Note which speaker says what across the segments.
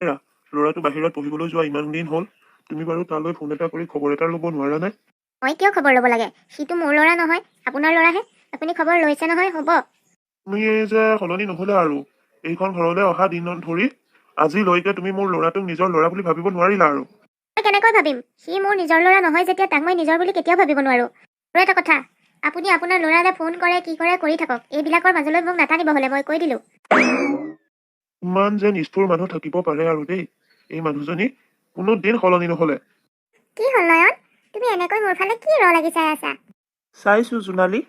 Speaker 1: এৰা, ল'ৰাটো বাহিৰত পঢ়িবলৈ যোৱা ইমান দিন হ'ল, তুমি বাৰু তালৈ ফোন এটা কৰি খবৰ এটা ল'ব নোৱাৰা নে?
Speaker 2: মই কিয় খবৰ ল'ব লাগে? সিটো মোৰ ল'ৰা নহয়, আপোনাৰ ল'ৰাহে। আপুনি খবৰ লৈছে নহয়, হ'ব।
Speaker 1: তুমি এই যে সলনি নহ'লে আৰু এইখন ঘৰলৈ অহা দিনত ধৰি আজিলৈকে তুমি মোৰ ল'ৰাটোক নিজৰ ল'ৰা বুলি ভাবিব নোৱাৰিলা আৰু।
Speaker 2: মই কেনেকৈ ভাবিম? সি মোৰ নিজৰ ল'ৰা নহয় যেতিয়া তাক মই নিজৰ বুলি কেতিয়াও ভাবিব নোৱাৰোঁ। আৰু এটা কথা, আপুনি আপোনাৰ ল'ৰালে ফোন কৰে কি কৰে কৰি থাকক। এইবিলাকৰ মাজলৈ মোক নাটানিব হ'লে, মই কৈ দিলোঁ।
Speaker 1: ইমান যে নিষ্ঠুৰ মানুহ থাকিব পাৰে আৰু দেই, এই মানুহজনী কোনো দিন সলনি নহ'লে।
Speaker 2: কি হ'ল নয়ন? তুমি এনেকৈ মোৰ ফালে কি ৰ লাগি চাই আছা?
Speaker 3: চাইছো জোনালী,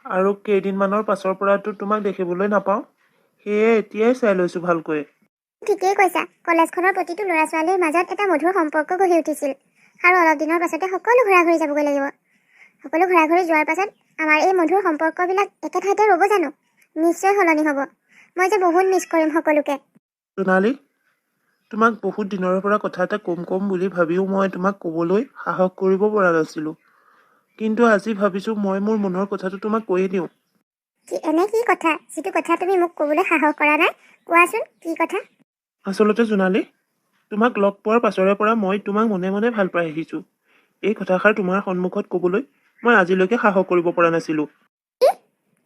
Speaker 3: আৰু কেইদিনমানৰ পাছৰ পৰাতো তোমাক দেখিবলৈ নাপাওঁ, সেয়ে এতিয়াই চাই লৈছো ভালকৈ।
Speaker 2: ঠিকেই কৈছা। কলেজখনৰ প্ৰতিটো ল'ৰা ছোৱালীৰ মাজত এটা মধুৰ সম্পৰ্ক গঢ়ি উঠিছিল, আৰু অলপ দিনৰ পাছতে সকলো ঘূৰা ঘূৰি যাবগৈ লাগিব। সকলো ঘূৰা ঘূৰি যোৱাৰ পাছত আমাৰ এই মধুৰ সম্পৰ্কবিলাক একে ঠাইতে ৰ'ব জানো? নিশ্চয় সলনি হ'ব। মই যে বহুত মিছ কৰিম সকলোকে।
Speaker 3: জোনালী, তোমাক বহুত দিনৰ পৰা কথা এটা কম বুলি ভাবিও মই তোমাক ক'বলৈ সাহস কৰিব পৰা নাছিলো, কিন্তু আজি ভাবিছো মই মোৰ মনৰ কথাটো তোমাক কৈয়ে দিওঁ।
Speaker 2: কি কথা? যিটো কথা তুমি মোক ক'বলৈ সাহস কৰা নাই, কোৱাচোন কি কথা?
Speaker 3: আচলতে জোনালী, তোমাক লগ পোৱাৰ পাছৰে পৰা মই তোমাক মনে মনে ভাল পাই আহিছো। এই কথাষাৰ তোমাৰ সন্মুখত ক'বলৈ মই আজিলৈকে সাহস কৰিব পৰা নাছিলো।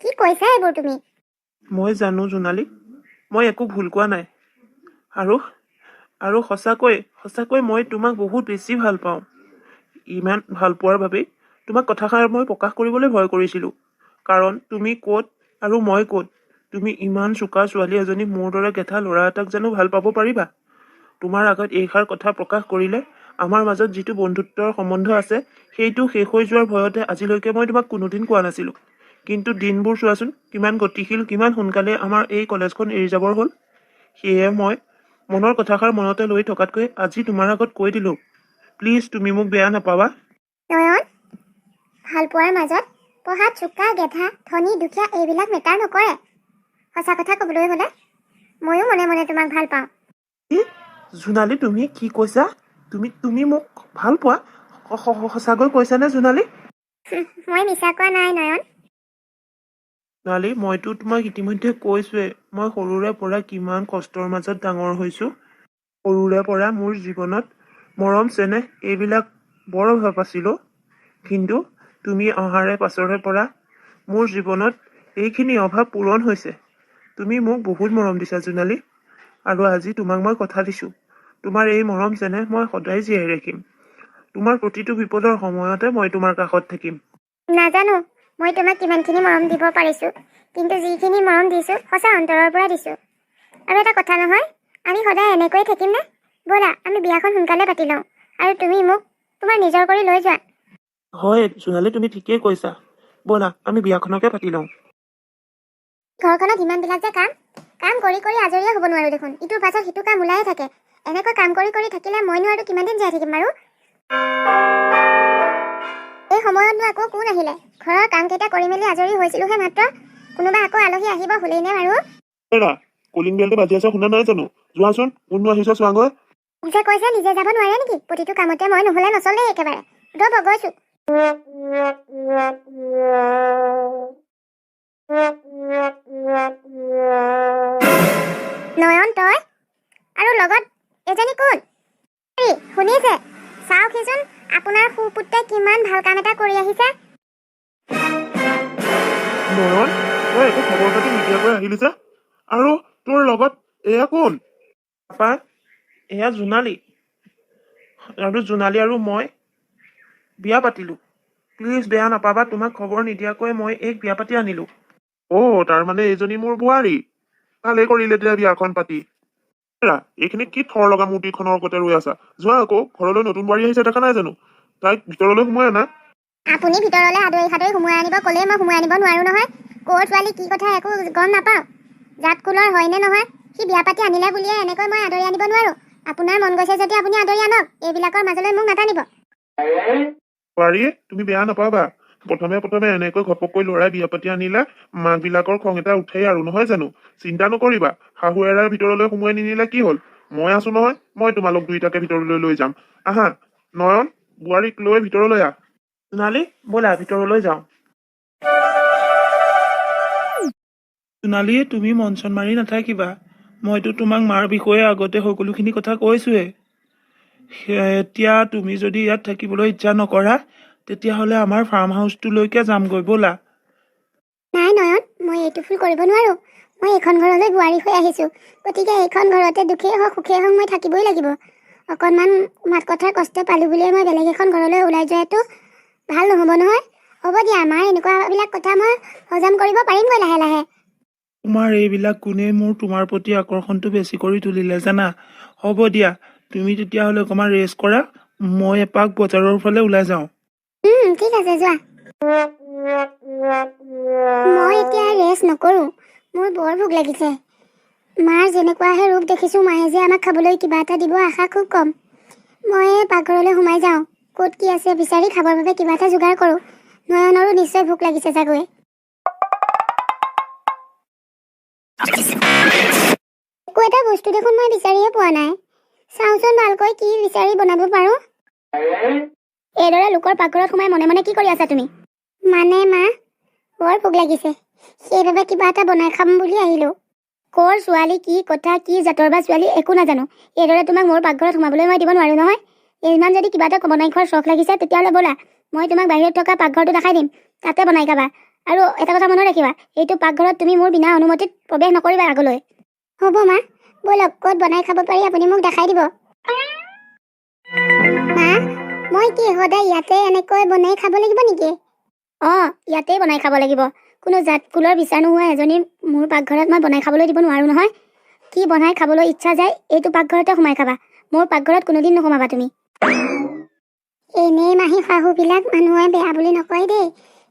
Speaker 2: কি কৈছা এইবোৰ তুমি?
Speaker 3: মই জানো জোনালী, মই একো ভুল কোৱা নাই, আৰু আৰু সঁচাকৈ মই তোমাক বহুত বেছি ভাল পাওঁ। ইমান ভাল পোৱাৰ বাবেই তোমাক কথাষাৰ মই প্ৰকাশ কৰিবলৈ ভয় কৰিছিলো, কাৰণ তুমি ক'ত আৰু মই ক'ত। তুমি ইমান চোকা ছোৱালী এজনী মোৰ দৰে গেধা ল'ৰা এটাক জানো ভাল পাব পাৰিবা? তোমাৰ আগত এইষাৰ কথা প্ৰকাশ কৰিলে আমাৰ মাজত যিটো বন্ধুত্বৰ সম্বন্ধ আছে সেইটো শেষ হৈ যোৱাৰ ভয়তে আজিলৈকে মই তোমাক কোনোদিন কোৱা নাছিলো। কিন্তু দিনবোৰ চোৱাচোন, কিমান গতিশীল, কিমান সোনকালে আমাৰ এই কলেজখন এৰি যাবৰ হ'ল। সেয়ে মই মনৰ কথাষাৰ মনতে লৈ থকাতকৈ আজি তোমাৰ আগত কৈ দিলো। প্লিজ, তুমি মোক বেয়া নাপাবা।
Speaker 2: নয়ন, ভাল পোৱাৰ মাজত পঢ়াত চোকা গেধা ধনী দুখীয়া এইবিলাক মেটাৰ নকৰে। সঁচা কথা ক'বলৈ হ'লে ময়ো মনে মনে তোমাক ভাল পাওঁ।
Speaker 3: কি? জোনালী, তুমি কি কৈছা? তুমি মোক ভাল পোৱা? সঁচাকৈ কৈছানে জোনালী?
Speaker 2: মই মিছা কোৱা নাই নয়ন।
Speaker 3: জোনালী, মইতো তোমাক ইতিমধ্যে কৈছোৱে, মই সৰুৰে পৰা কিমান কষ্টৰ মাজত ডাঙৰ হৈছো। সৰুৰে পৰা মোৰ জীৱনত মৰম চেনেহ এইবিলাক বৰ অভাৱ আছিলো, কিন্তু তুমি অহাৰে পাছৰে পৰা মোৰ জীৱনত এইখিনি অভাৱ পূৰণ হৈছে। তুমি মোক বহুত মৰম দিছা জোনালী, আৰু আজি তোমাক মই কথা দিছো, তোমাৰ এই মৰম চেনেহ মই সদায় জীয়াই ৰাখিম। তোমাৰ প্ৰতিটো বিপদৰ সময়তে মই তোমাৰ কাষত থাকিম।
Speaker 2: নাজানো মই তোমাক কিমানখিনি মৰম দিব পাৰিছো, কিন্তু যিখিনি মৰম দিছো সঁচা অন্তৰৰ পৰা দিছো। আৰু এটা কথা নহয়, আমি সদায় এনেকৈয়ে থাকিম নে? ব'লা আমি বিয়াখন সোনকালে পাতি লওঁ, আৰু তুমি মোক তোমাৰ নিজৰ কৰি লৈ যোৱা।
Speaker 3: হয় জোনালী, তুমি ঠিকেই কৈছা। ব'লা আমি বিয়াখনকে পাতি লওঁ।
Speaker 2: ঘৰখনত ইমানবিলাক যে কাম কৰি কৰি আজৰিয়ে হ'ব নোৱাৰো দেখোন। ইটোৰ পাছত সিটো কাম ওলায়ে থাকে। এনেকৈ কাম কৰি কৰি থাকিলে মইনো আৰু কিমান দিন জীয়াই থাকিম বাৰু? এই সময়তনো আকৌ কোন আহিলে? ঘৰৰ কামকেইটা কৰি মেলি আজৰি হৈছিলোহে মাত্ৰ। কোনোবা আকৌ আলহী আহিব হ'লেই নে বাৰু?
Speaker 1: এৰা, কলিং বেলটো বাজি আছে, শুনা নাই জানো? যোৱাচোন, কোননো আহিছে চোৱাগৈ।
Speaker 2: যে কৈছে নিজে যাব নোৱাৰে নেকি? প্ৰতিটো কামতে মই নহ'লে নচলেই একেবাৰে। ৰ'ব গৈছো। নয়ন, তই আৰু লগত এজনী কোন? শুনিছে? চাওক সিচোন, আপোনাৰ সুপুত্ৰে কিমান ভাল কাম এটা কৰি আহিছে।
Speaker 1: নয়ন, তই একো খবৰ খাতি নিদিয়াকৈ আহিলি যে, আৰু তোৰ লগত এয়া কোন?
Speaker 3: পাপা, এয়া জোনালী, আৰু জোনালী আৰু মই বিয়া পাতিলো। প্লিজ বেয়া নাপাবা, তোমাক খবৰ নিদিয়াকৈ মই এইক বিয়া পাতি আনিলো।
Speaker 1: তাৰমানে এইজনী মোৰ বোৱাৰী। ভালেই কৰিলে দিয়া বিয়াখন পাতি। এৰা, এইখিনিত কি থৰ লগা মূৰ্তিখনৰ আগতে ৰৈ আছা? যোৱা আকৌ, ঘৰলৈ নতুন বোৱাৰী আহিছে দেখা নাই জানো? তাইক ভিতৰলৈ সোমাই আনা।
Speaker 2: আপুনি ভিতৰলৈ আদৰি সাদৰি সোমোৱাই আনিব ক'লেই মই সোমোৱাই আনিব নোৱাৰো নহয়। ক'ৰ ছোৱালী কি কথা একো গম নাপাওঁ। জাত কুলৰ হয়নে নহয়, সি বিয়া পাতি আনিলে বুলিয়ে এনেকৈ মই আদৰি আনিব নোৱাৰো। আপোনাৰ মন গৈছে যদি আপুনি আদৰি আনক, এইবিলাকৰ মাজলৈ মোক নাটানিব।
Speaker 1: বোৱাৰী, তুমি বেয়া নাপাবা। প্ৰথমে এনেকৈ ঘপককৈ ল'ৰাই বিয়া পাতি আনিলে মাক বিলাকৰ খং এটা উঠেই আৰু, নহয় জানো? চিন্তা নকৰিবা, শাহু এৰাৰ ভিতৰলৈ সোমোৱাই নিনিলে কি হ'ল? মই আছো নহয়, মই তোমালোক দুইটাকে ভিতৰলৈ লৈ যাম। আহা নয়ন, বোৱাৰীক লৈ ভিতৰলৈ আহ।
Speaker 3: জোনালী, ব'লা ভিতৰলৈ যাওঁ। জোনালী, তুমি মন চন মাৰি নাথাকিবা। মইতো তোমাক মাৰ বিষয়ে আগতে সকলোখিনি কথা কৈছোৱে। এতিয়া তুমি যদি ইয়াত থাকিবলৈ ইচ্ছা নকৰা তেতিয়াহ'লে আমাৰ ফাৰ্ম হাউচটোলৈকে যামগৈ ব'লা।
Speaker 2: নাই নয়ন, মই এইটো ভুল কৰিব নোৱাৰোঁ। মই এইখন ঘৰলৈ বোৱাৰী হৈ আহিছোঁ, গতিকে এইখন ঘৰতে দুখেই হওক সুখেই হওক মই থাকিবই লাগিব। অকণমান মাত কথাৰ কষ্ট পালোঁ বুলিয়ে মই বেলেগ এখন ঘৰলৈ ওলাই যোৱাটো ভাল নহ'ব নহয়। হ'ব দিয়া, আমাৰ এনেকুৱাবিলাক কথা মই হজম কৰিব পাৰিমগৈ লাহে লাহে।
Speaker 3: তোমাৰ এইবিলাক গুণেই মোৰ তোমাৰ প্ৰতি আকৰ্ষণটো বেছি কৰি তুলিলে জানা। হ'ব দিয়া, তুমি তেতিয়াহ'লে অকণমান ৰেষ্ট কৰা, মই এপাক বজাৰৰ ফালে ওলাই যাওঁ।
Speaker 2: ঠিক আছে, যোৱা। মই এতিয়া ৰেষ্ট নকৰোঁ, মোৰ বৰ ভোক লাগিছে। মাৰ যেনেকুৱাহে ৰূপ দেখিছোঁ, মায়ে যে আমাক খাবলৈ কিবা এটা দিব আশা খুব কম। মই পাকঘৰলৈ সোমাই যাওঁ, ক'ত কি আছে বিচাৰি খাবৰ বাবে কিবা এটা যোগাৰ কৰোঁ। নয়নৰো নিশ্চয় ভোক লাগিছে চাগৈ। একো এটা বস্তু দেখোন মই বিচাৰিয়ে পোৱা নাই। চাওঁচোন ভালকৈ কি বিচাৰি বনাব পাৰোঁ। এইদৰে লোকৰ পাকঘৰত সোমাই মনে মনে কি কৰি আছা তুমি? মানে মা, বৰ ভোক লাগিছে, সেইবাবে কিবা এটা বনাই খাম বুলি আহিলোঁ। ক'ৰ ছোৱালী, কি কথা, কি জাতৰ বা ছোৱালী একো নাজানো। এইদৰে তোমাক মোৰ পাকঘৰত সোমাবলৈ মই দিব নোৱাৰোঁ নহয়। ইমান যদি কিবা এটা বনাই খোৱাৰ চখ লাগিছে তেতিয়াহ'লে ব'লা, মই তোমাক বাহিৰত থকা পাকঘৰটো দেখাই দিম, তাতে বনাই খাবা। আৰু এটা কথা মনত ৰাখিবা, এইটো পাকঘৰত তুমি মোৰ বিনা অনুমতিত প্ৰৱেশ নকৰিবা আগলৈ। হ'ব মা, ব'লক, ক'ত বনাই খাব পাৰি আপুনি মোক দেখাই দিব। মা, মই কি সদায় ইয়াতে এনেকৈ বনাই খাব লাগিব নেকি? অঁ, ইয়াতেই বনাই খাব লাগিব। কোনো জাত ফুলৰ বিচাৰ নোহোৱা এজনী মোৰ পাকঘৰত মই বনাই খাবলৈ দিব নোৱাৰোঁ নহয়। কি বনাই খাবলৈ ইচ্ছা যায় এইটো পাকঘৰতে সোমাই খাবা, মোৰ পাকঘৰত কোনোদিন নোসোমাবা তুমি। এনেই মাহী শাহুবিলাক মানুহে বেয়া বুলি নকয় দেই।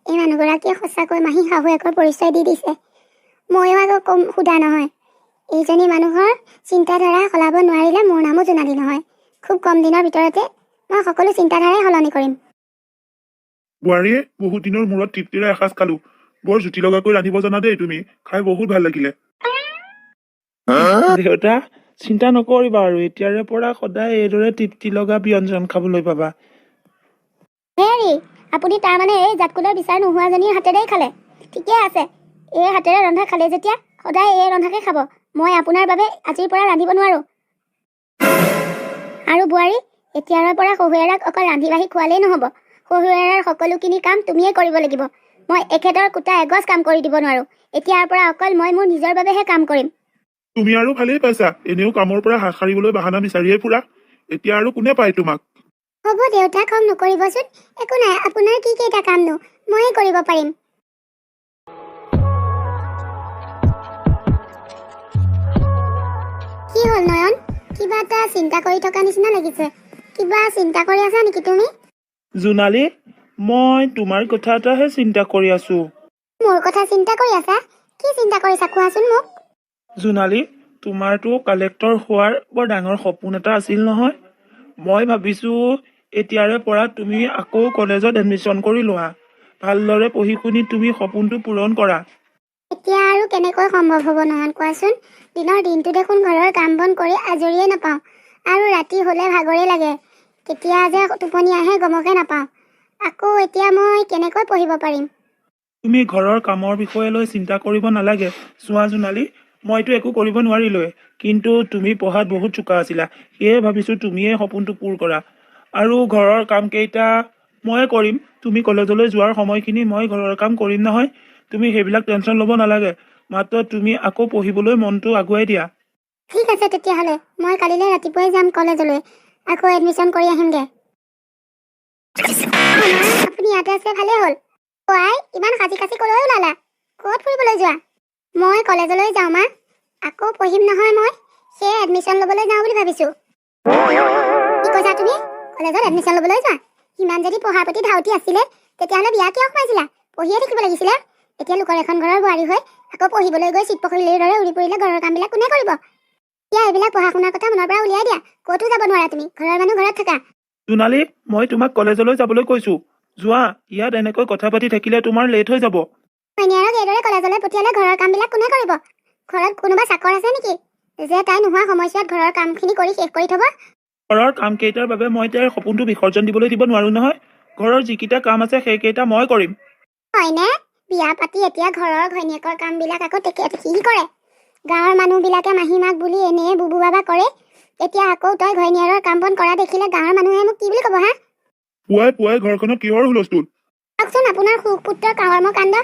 Speaker 2: এই মানুহগৰাকীয়ে সঁচাকৈ মাহী শাহুৱেকৰ পৰিচয় দি দিছে। ময়ো আকৌ কম সোধা নহয়। এইজনী মানুহৰ চিন্তাধাৰা সলাব নোৱাৰিলে মোৰ নামো জোনালী নহয়। খুব কম দিনৰ ভিতৰতে মই সকলো চিন্তাধাৰাই সলনি কৰিম।
Speaker 1: বোৱাৰীয়ে, বহুত দিনৰ মূৰত তৃপ্তিৰে এসাঁজ খালো। বৰ জুতি লগাকৈ ৰান্ধিব জানা দেই তুমি, খাই বহুত ভাল লাগিলে।
Speaker 3: দেউতা, চিন্তা নকৰিবা আৰু এতিয়াৰে পৰা সদায় এইদৰে তৃপ্তি লগা ব্যঞ্জন খাবলৈ পাবা।
Speaker 2: হেৰি, আপুনি তাৰমানে এই জাতকুলৰ বিচাৰ নোহোৱাজনীৰ হাতেৰেই খালে? ঠিকে আছে, এই হাতেৰে ৰন্ধা খালে যেতিয়া সদায় এই ৰন্ধাকে খাব। মই আপোনাৰ বাবে আজিৰ পৰা ৰান্ধিব নোৱাৰোঁ। আৰু বোৱাৰী, এতিয়াৰ পৰা শহুৱেৰাক অকল ৰান্ধি বাঢ়ি খোৱালেই নহ'ব, শহুৱেৰাৰ সকলোখিনি কাম তুমিয়ে কৰিব লাগিব। মই এখেতৰ কুটা এগছ কাম কৰি দিব নোৱাৰোঁ। এতিয়াৰ পৰা অকল মই মোৰ নিজৰ বাবেহে কাম কৰিম।
Speaker 1: তুমি আৰু ভালেই পাইছা, এনেও কামৰ পৰা হাত সাৰিবলৈ বাহানা বিচাৰিয়ে ফুৰা। এতিয়া আৰু কোনে পায় তোমাক?
Speaker 2: হ'ব দেউতা, খং নকৰিবচোন। একো নাই, আপোনাৰ কি কেইটা কামনো, ময়ে কৰিব পাৰিম। কি হ'ল নয়ন, কিবা এটা চিন্তা কৰি থকা নিচিনা লাগিছে। কিবা চিন্তা কৰি আছা নেকি তুমি?
Speaker 3: জোনালী, মই তোমাৰ কথা এটাহে চিন্তা কৰি আছো।
Speaker 2: মোৰ কথা চিন্তা কৰি আছা? কি চিন্তা কৰিছা কোৱাচোন মোক।
Speaker 3: জোনালী, তোমাৰতো কালেক্টৰ হোৱাৰ বৰ ডাঙৰ সপোন এটা আছিল নহয়। মই ভাবিছো এতিয়াৰে পৰা তুমি আকৌ কলেজত এডমিশ্যন কৰি লোৱা। ভালদৰে পঢ়ি শুনি তুমি সপোনটো পূৰণ কৰা।
Speaker 2: এতিয়া আৰু কেনেকৈ সম্ভৱ হ'ব নয়ন কোৱাচোন। দিনৰ দিনটো দেখোন ঘৰৰ কাম বন কৰি আজৰিয়ে নাপাওঁ, আৰু ৰাতি হ'লে ভাগৰে লাগে। কেতিয়া যে টোপনি আহে গমকে নাপাওঁ। আকৌ এতিয়া মই কেনেকৈ পঢ়িব পাৰিম?
Speaker 3: তুমি ঘৰৰ কামৰ বিষয়ে লৈ চিন্তা কৰিব নালাগে। চোৱা জোনালী, মইতো একো কৰিব নোৱাৰিলোৱে, কিন্তু তুমি পঢ়াত বহুত চোকা আছিলা, সেয়ে ভাবিছো তুমিয়ে সপোনটো পূৰ কৰা। আৰু ঘৰৰ কামকেইটা ময়ে কৰিম। তুমি কলেজলৈ যোৱাৰ সময়খিনি মই ঘৰৰ কাম কৰিম নহয়। তুমি সেইবিলাক টেনশ্যন ল'ব নালাগে, মাত্ৰ তুমি আকৌ পঢ়িবলৈ মনটো আগুৱাই দিয়া।
Speaker 2: ঠিক আছে তেতিয়াহ'লে, মই কালিলৈ ৰাতিপুৱাই যাম কলেজলৈ, আকৌ এডমিশ্যন কৰি আহিমগৈ। আপুনি ইয়াতে আছে, ভালেই হ'ল। আই, ইমান সাজি কাচি ক'লৈ ওলালা? ক'ত ফুৰিবলৈ যোৱা? মই কলেজলৈ যাওঁ মা, আকৌ পঢ়িম নহয় মই, সেয়ে এডমিশ্যন ল'বলৈ যাওঁ বুলি ভাবিছোঁ। কি কৈছা তুমি? কলেজত এডমিশ্যন ল'বলৈ যোৱা? ইমান যদি পঢ়াৰ প্ৰতি ধাউতি আছিলে তেতিয়াহ'লে বিয়া কিয় সোমাইছিলা? পঢ়িয়ে থাকিব লাগিছিলে। এতিয়া লোকৰ এখন ঘৰৰ বোৱাৰী হৈ আকৌ পঢ়িবলৈ গৈ চিট পখৰীৰ দৰে উৰি পৰিলে ঘৰৰ কামবিলাক কোনে কৰিব? এতিয়া এইবিলাক পঢ়া শুনাৰ কথা মনৰ পৰা উলিয়াই দিয়া। ক'তো যাব নোৱাৰা তুমি, ঘৰৰ মানুহ ঘৰত থাকা।
Speaker 3: জোনালী, মই তোমাক কলেজলৈ যাবলৈ কৈছো। যোৱা, ইয়াত এনেকৈ কথা পাতি থাকিলে তোমাৰ লেট হৈ যাব।
Speaker 2: সৈনিয়াৰক এইদৰে কলেজলৈ পঠিয়ালে ঘৰৰ কামবিলাক কোনে কৰিব? ঘৰত কোনোবা চাকৰ আছে নেকি যে তাই নোহোৱা সময়ছোৱাত ঘৰৰ কামখিনি কৰি শেষ কৰি থ'ব?
Speaker 3: ঘৰৰ কামকেইটাৰ বাবে মই তাইৰ সপোনটো বিসৰ্জন দিবলৈ দিব নোৱাৰো নহয়। ঘৰৰ যিকেইটা কাম আছে সেইকেইটা মই কৰিম।
Speaker 2: হয়নে? বিয়া পাতি এতিয়া ঘৰৰ ঘৈণীয়েকৰ কামবিলাক আকৌ সি কৰে। গাঁৱৰ মানুহবিলাকে মাহীমাক বুলি এনেই বুবু বাবা কৰে, এতিয়া আকৌ তই ঘৈণীয়েৰৰ কাম বন কৰা দেখিলে গাঁৱৰ মানুহে মোক কি বুলি ক'ব হা?
Speaker 1: পুৱাই পুৱাই ঘৰখনত কিহৰ হুলস্থুল?
Speaker 2: চাওকচোন আপোনাৰ সুপুত্ৰৰ কাৱৰ্ম কাণ্ড।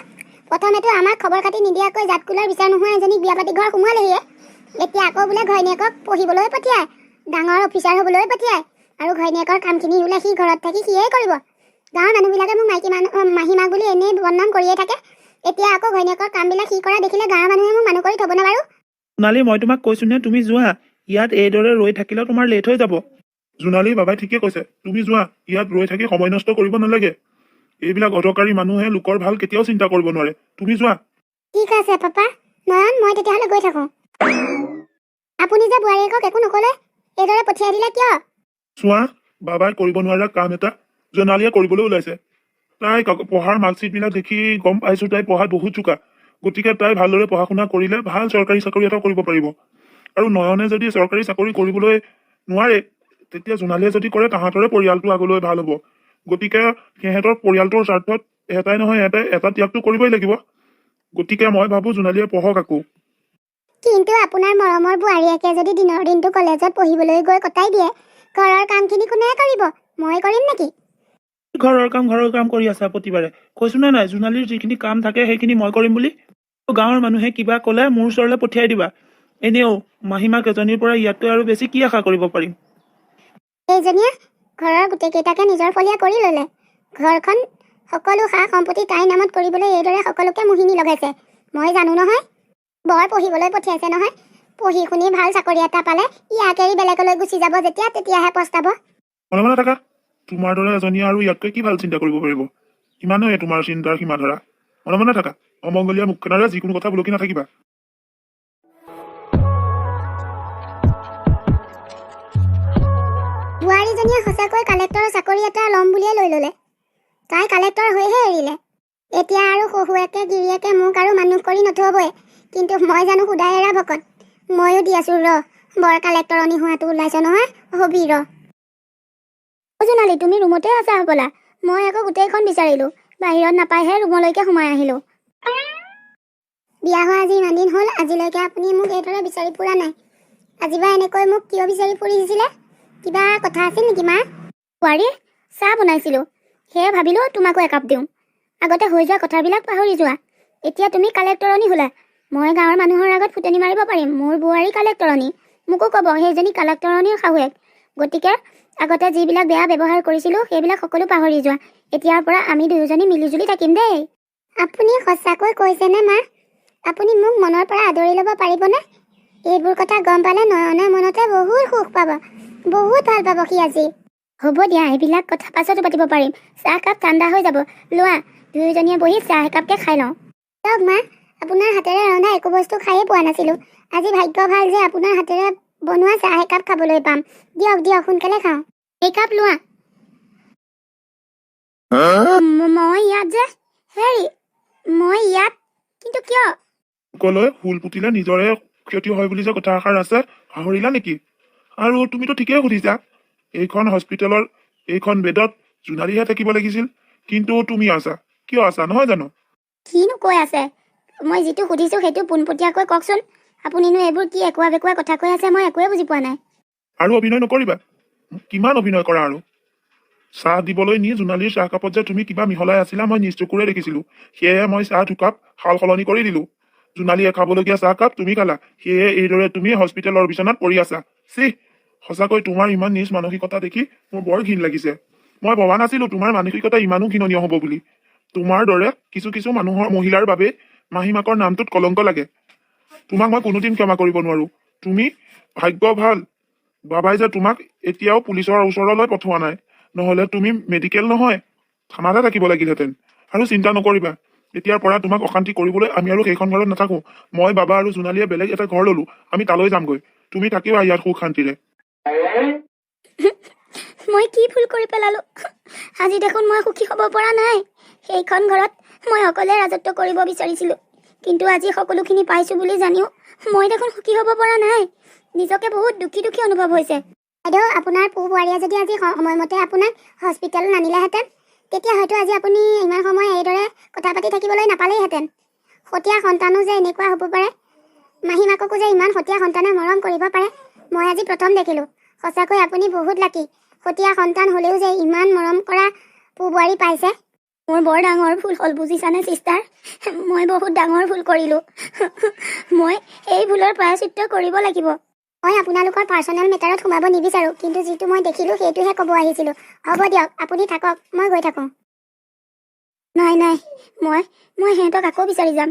Speaker 2: প্ৰথমেতো আমাক খবৰ খাতি নিদিয়াকৈ জাতকুলাৰ বিচাৰ নোহোৱা এজনীক বিয়া পাতি ঘৰ সোমোৱালেহিয়ে। এতিয়া আকৌ বোলে ঘৈণীয়েকক পঢ়িবলৈ পঠিয়ায়, ডাঙৰ অফিচাৰ হ'বলৈ পঠিয়ায়, আৰু ঘৈণীয়েকৰ কামখিনি বোলে সি ঘৰত থাকি সিয়েই কৰিব। গাঁৱৰ মানুহবিলাকে মোক মাহীমাক বুলি এনেই বদনাম কৰিয়ে থাকে, এতিয়া আকৌ ঘৈণীয়েকৰ কামবিলাক সি কৰা দেখিলে গাঁৱৰ মানুহে মোক মানুহ কৰি থ'ব নে বাৰু?
Speaker 3: জোনালী, মই তোমাক কৈছো নে, তুমি যোৱা। ইয়াত এইদৰে ৰৈ থাকিলেও তোমাৰ লেট হৈ যাব।
Speaker 1: জোনালী, বাবাই ঠিকে কৈছে, তুমি যোৱা। ইয়াত ৰৈ থাকি সময় নষ্ট কৰিব নালাগে। এইবিলাক অদৰকাৰী মানুহে লোকৰ ভাল কেতিয়াও চিন্তা কৰিব নোৱাৰে। তুমি যোৱা।
Speaker 2: ঠিক আছে পাপা। নয়ন, মই তেতিয়াহ'লে গৈ থাকোঁ। আপুনি যে বোৱাৰীয়েকক একো নক'লে, এইদৰে পঠিয়াই দিলে কিয়?
Speaker 1: চোৱা, বাবাই কৰিব নোৱাৰা কাম এটা জোনালীয়ে কৰিবলৈ ওলাইছে। তাই পঢ়াৰ মাৰ্কশ্বিটবিলাক দেখি গম পাইছো তাই পঢ়াত বহুত চোকা। গতিকে তাই ভালদৰে পঢ়া শুনা কৰিলে ভাল চৰকাৰী চাকৰি এটা কৰিব পাৰিব। আৰু নয়নে যদি চৰকাৰী চাকৰি কৰিবলৈ নোৱাৰে, তেতিয়া জোনালীয়ে যদি কৰে তাহাঁতৰে পৰিয়ালটো আগলৈ ভাল হ'ব। গতিকে সিহঁতৰ পৰিয়ালটোৰ স্বাৰ্থত এটাই নহয় এটা ত্যাগটো কৰিবই লাগিব। গতিকে মই ভাবো জোনালীয়ে পঢ়ক আকৌ।
Speaker 2: কিন্তু আপোনাৰ মৰমৰ বোৱাৰীয়েকে যদি দিনৰ দিনটো কলেজত পঢ়িবলৈ গৈ কটাই দিয়ে, ঘৰৰ কামখিনি কোনে কৰিব? মই কৰিম নেকি?
Speaker 3: ঘৰৰ কাম কৰি আছা প্ৰতিবাৰে। কৈছো নে নাই, জোনালীৰ যিখিনি কাম থাকে সেইখিনি মই কৰিম বুলি। গাঁৱৰ মানুহে কিবা ক'লে মোৰ ওচৰলৈ পঠিয়াই দিবা। এনেও মাহীমাক এজনীৰ পৰা ইয়াতকৈ আৰু বেছি কি আশা কৰিব পাৰিম?
Speaker 2: এইজনীয়ে ঘৰৰ গোটেইকেইটাকে নিজৰ ফলীয়া কৰি ল'লে। ঘৰখন সকলো সা সম্পত্তি তাইৰ নামত কৰিবলৈ এইদৰে সকলোকে মোহিনী লগাইছে। মই জানো নহয়, বৰ পঢ়িবলৈ পঠিয়াইছে নহয়। পঢ়ি শুনি ভাল চাকৰি এটা পালে ইয়াক এৰি বেলেগলৈ গুচি যাব যেতিয়া, তেতিয়াহে পস্তাব।
Speaker 1: মনে মনে থাকা। তোমাৰ দৰে এজনীয়ে আৰু ইয়াতকৈ কি ভাল চিন্তা কৰিব পাৰিব? ইমানেই তোমাৰ চিন্তাৰ সীমা ধৰা। মনে মনে থাকা। অমংগলীয়া মুখখনেৰে যিকোনো কথা বুলকি নাথাকিবা।
Speaker 2: বোৱাৰীজনীয়ে সঁচাকৈ কালেক্টৰৰ চাকৰি এটা ল'ম বুলিয়ে লৈ ল'লে। তাই কালেক্টৰ হৈহে এৰিলে। এতিয়া আৰু শহুৱেকে গিৰিয়েকে মোক আৰু মানুহ কৰি নথবই। কিন্তু মই জানো সুদাই এৰা ভকত। ময়ো দি আছো ৰ, বৰ কালেক্টৰণী হোৱাটো ওলাইছ নহয়, হবি ৰ। জোনালী, তুমি ৰুমতে আছা হ'বলা। মই আকৌ গোটেইখন বিচাৰিলো, বাহিৰত নাপাইহে ৰুমলৈকে সোমাই আহিলো। বিয়া হোৱা আজি ইমান দিন হ'ল, আজিলৈকে আপুনি মোক এইদৰে বিচাৰি ফুৰা নাই। আজিবা এনেকৈ মোক কিয় বিচাৰি ফুৰিছিলে? কিবা কথা আছিল নেকি মা? বোৱাৰী, চাহ বনাইছিলো, সেয়ে ভাবিলো তোমাকো একাপ দিওঁ। আগতে হৈ যোৱা কথাবিলাক পাহৰি যোৱা। এতিয়া তুমি কালেক্টৰণী হ'লা, মই গাঁৱৰ মানুহৰ আগত ফুটনি মাৰিব পাৰিম, মোৰ বোৱাৰী কালেক্টৰণী। মোকো ক'ব সেইজনী কালেক্টৰণীৰ শাহুৱেক। গতিকে আগতে যিবিলাক বেয়া ব্যৱহাৰ কৰিছিলোঁ সেইবিলাক সকলো পাহৰি যোৱা। এতিয়াৰ পৰা আমি দুয়োজনী মিলিজুলি থাকিম দেই। আপুনি সঁচাকৈ কৈছেনে মা? আপুনি মোক মনৰ পৰা আদৰি ল'ব পাৰিবনে? এইবোৰ কথা গম পালে নয়নে মনতে বহুত সুখ পাব, বহুত ভাল পাব সি আজি। হ'ব দিয়া, এইবিলাক কথা পাছতো পাতিব পাৰিম। চাহকাপ ঠাণ্ডা হৈ যাব। লোৱা, দুয়োজনীয়ে বহি চাহ একাপকে খাই লওঁ। দিয়ক মা, আপোনাৰ হাতেৰে ৰন্ধা একো বস্তু খায়েই পোৱা নাছিলোঁ। আজি ভাগ্য ভাল যে আপোনাৰ হাতেৰে বনোৱা চাহ একাপ খাবলৈ পাম। দিয়ক দিয়ক, সোনকালে খাওঁ। একাপ লোৱা। মই ইয়াত যে, হেৰি, মই ইয়াত কিন্তু কিয়?
Speaker 1: সকলোৱে ফুল পুতিলে নিজৰে ক্ষতি হয় বুলি যে কথা এষাৰ আছে, পাহৰিলা নেকি? আৰু তুমিতো ঠিকেই সুধিছা, এইখন হস্পিটেলৰ এইখন বেডত জোনালীহে থাকিব লাগিছিল, কিন্তু তুমি আছা। কিয় আছা নহয় জানো?
Speaker 2: কিনো কৈ আছে? মই যিটো সুধিছোঁ সেইটো পোনপটীয়াকৈ কওকচোন। আপুনিনো এইবোৰ কি একোৱা বেকুৱা কথা কৈ আছে, মই একোৱে বুজি পোৱা নাই।
Speaker 1: আৰু অভিনয় নকৰিবা। কিমান অভিনয় কৰা আৰু? চাহ দিবলৈ নি জোনালীৰ চাহকাপত যে তুমি কিবা মিহলাই আছিলা মই নিজ চকুৰে দেখিছিলো। সেয়েহে মই চাহ দুকাপ সাল সলনি কৰি দিলো। জোনালীয়ে খাবলগীয়া চাহকাপ তুমি খালা, সেয়ে এইদৰে তুমি হস্পিটেলৰ বিচনাত পৰি আছা। চি, সঁচাকৈ তোমাৰ ইমান নিজ মানসিকতা দেখি মোৰ বৰ ঘিণ লাগিছে। মই ভবা নাছিলো তোমাৰ মানসিকতা ইমানো ঘৃণনীয় হ'ব বুলি। তোমাৰ দৰে কিছু কিছু মানুহৰ মহিলাৰ বাবে মাহীমাকৰ নামটোত কলংক লাগে। তোমাক মই কোনোদিন ক্ষমা কৰিব নোৱাৰো। তুমি ভাগ্য ভাল, বাবাই যে তোমাক এতিয়াও পুলিচৰ ওচৰলৈ পঠোৱা নাই, নহলে তুমি মেডিকেল নহয় থানাতে থাকিব লাগিলহেঁতেন। আৰু চিন্তা নকৰিবা, এতিয়াৰ পৰা তোমাক অশান্তি কৰিবলৈ আমি আৰু সেইখন ঘৰত নাথাকো। মই, বাবা আৰু জোনালীয়ে বেলেগ এটা ঘৰ ললো, আমি তালৈ যামগৈ। তুমি থাকিবা ইয়াত সুখ শান্তিৰে।
Speaker 2: মই কি ভুল কৰি পেলালো? আজি দেখোন মই সুখী হ'ব পৰা নাই। সেইখন ঘৰত মই অকলে ৰাজত্ব কৰিব বিচাৰিছিলো, কিন্তু আজি সকলোখিনি পাইছো বুলি জানিও মই দেখোন সুখী হ'ব পৰা নাই। নিজকে বহুত দুখী দুখী অনুভৱ হৈছে। বাইদেউ, আপোনাৰ পু বোৱাৰীয়ে যদি আজি সময়মতে আপোনাক হস্পিটেল নানিলেহেঁতেন, তেতিয়া হয়তো আজি আপুনি ইমান সময় এইদৰে কথা পাতি থাকিবলৈ নাপালেইহেঁতেন। সতীয়া সন্তানো যে এনেকুৱা হ'ব পাৰে। মাহী মাককো যে ইমান সতীয়া সন্তানে মৰম কৰিব পাৰে মই আজি প্ৰথম দেখিলোঁ। সঁচাকৈ আপুনি বহুত লাকি। সতীয়া সন্তান হ'লেও যে ইমান মৰম কৰা পু বোৱাৰী পাইছে। মোৰ বৰ ডাঙৰ ভুল হ'ল বুজিছানে চিষ্টাৰ। মই বহুত ডাঙৰ ভুল কৰিলোঁ। মই এই ভুলৰ প্ৰায়শ্চিত্ত কৰিব লাগিব। মই আপোনালোকৰ পাৰ্চনেল মেটাৰত সোমাব নিবিচাৰোঁ, কিন্তু যিটো মই দেখিলোঁ সেইটোহে ক'ব আহিছিলোঁ। হ'ব দিয়ক, আপুনি থাকক, মই গৈ থাকোঁ। নাই নাই, মই সিহঁতক আকৌ বিচাৰি যাম।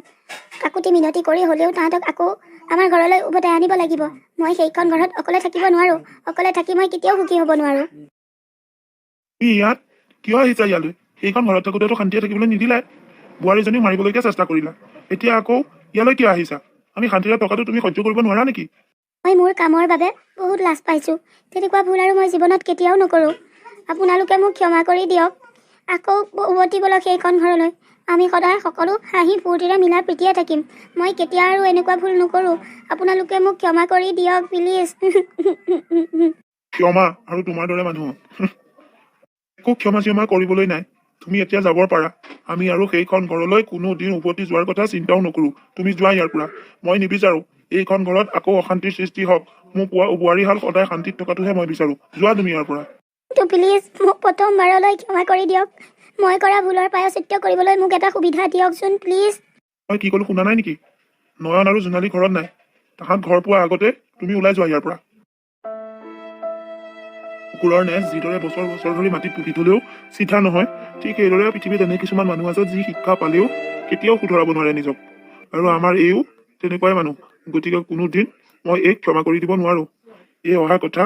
Speaker 2: কাকুতি মিনতি কৰি হ'লেও তাহাঁতক আকৌ আমাৰ ঘৰলৈ উভতাই আনিব লাগিব। মই সেইখন ঘৰত অকলে থাকিব নোৱাৰোঁ। অকলে থাকি মই কেতিয়াও সুখী হ'ব নোৱাৰোঁ।
Speaker 1: ইয়াত কিয় আহিছা ইয়ালৈ? সেইখন ঘৰত থাকোঁতেতো শান্তিয়ে থাকিবলৈ নিদিলে। বোৱাৰীজনীক মাৰিবলৈকে চেষ্টা কৰিলা, এতিয়া আকৌ ইয়ালৈ কিয় আহিছা? আমি শান্তিৰে থকাটো তুমি সহ্য কৰিব নোৱাৰা নেকি?
Speaker 2: মই মোৰ কামৰ বাবে বহুত লাজ পাইছোঁ। তেনেকুৱা ভুল আৰু মই জীৱনত কেতিয়াও নকৰোঁ। আপোনালোকে মোক ক্ষমা কৰি দিয়ক। আকৌ উভতি ব'লক সেইখন ঘৰলৈ। আমি সদায় সকলো হাঁহি ফূৰ্তিৰে মিলা প্ৰীতিয়ে থাকিম। মই কেতিয়া আৰু এনেকুৱা ভুল নকৰোঁ। আপোনালোকে মোক ক্ষমা কৰি দিয়ক প্লিজ।
Speaker 1: ক্ষমা আৰু তোমাৰ দৰে মানুহ একো ক্ষমা চিমা কৰিবলৈ নাই। তুমি এতিয়া যাব পাৰা। আমি আৰু সেইখন ঘৰলৈ কোনো দিন উভতি যোৱাৰ কথা চিন্তাও নকৰোঁ। তুমি যোৱা ইয়াৰ পৰা। মই নিবিচাৰোঁ এইখন ঘৰত আকৌ অশান্তিৰ সৃষ্টি হওক। মোৰ বোৱাৰীহাল সদায় শান্তিত থকাটোহে মই বিচাৰোঁ। যোৱা তুমি ইয়াৰ পৰা।
Speaker 2: কিন্তু প্লিজ মোক প্ৰথমবাৰলৈ ক্ষমা কৰি দিয়ক। মই কৰা ভুলৰ প্ৰায়শ্চিত্ত কৰিবলৈ মোক এটা সুবিধা দিয়কচোন প্লিজ।
Speaker 1: মই কি ক'লো শুনা নাই নেকি? নয়ন আৰু জোনালী ঘৰত নাই। তাহাঁত ঘৰ পোৱাৰ আগতে তুমি ওলাই যোৱা ইয়াৰ পৰা। কুকুৰৰ নেজ যিদৰে বছৰ বছৰ ধৰি মাটিত পুতি থলেও চিধা নহয়, ঠিক সেইদৰে পৃথিৱীত এনে কিছুমান মানুহ আছে যি শিক্ষা পালেও কেতিয়াও শুধৰাব নোৱাৰে নিজক। আৰু আমাৰ এইও তেনেকুৱাই মানুহ। গতিকে কোনোদিন মই এইক ক্ষমা কৰি দিব নোৱাৰোঁ। এই অহা কথা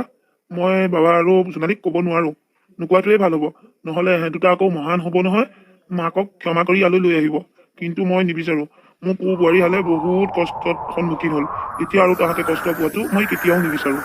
Speaker 1: মই বাবা আৰু জোনালীক ক'ব নোৱাৰোঁ। নোকোৱাটোৱে ভাল হ'ব, নহ'লে এহেঁত দুটা আকৌ মহান হ'ব নহয়। মাকক ক্ষমা কৰি ইয়ালৈ লৈ আহিব, কিন্তু মই নিবিচাৰোঁ। মোৰ পু বোৱাৰী হালে বহুত কষ্টত সন্মুখীন হ'ল। এতিয়া আৰু তাহাঁতে কষ্ট পোৱাটো মই কেতিয়াও নিবিচাৰোঁ।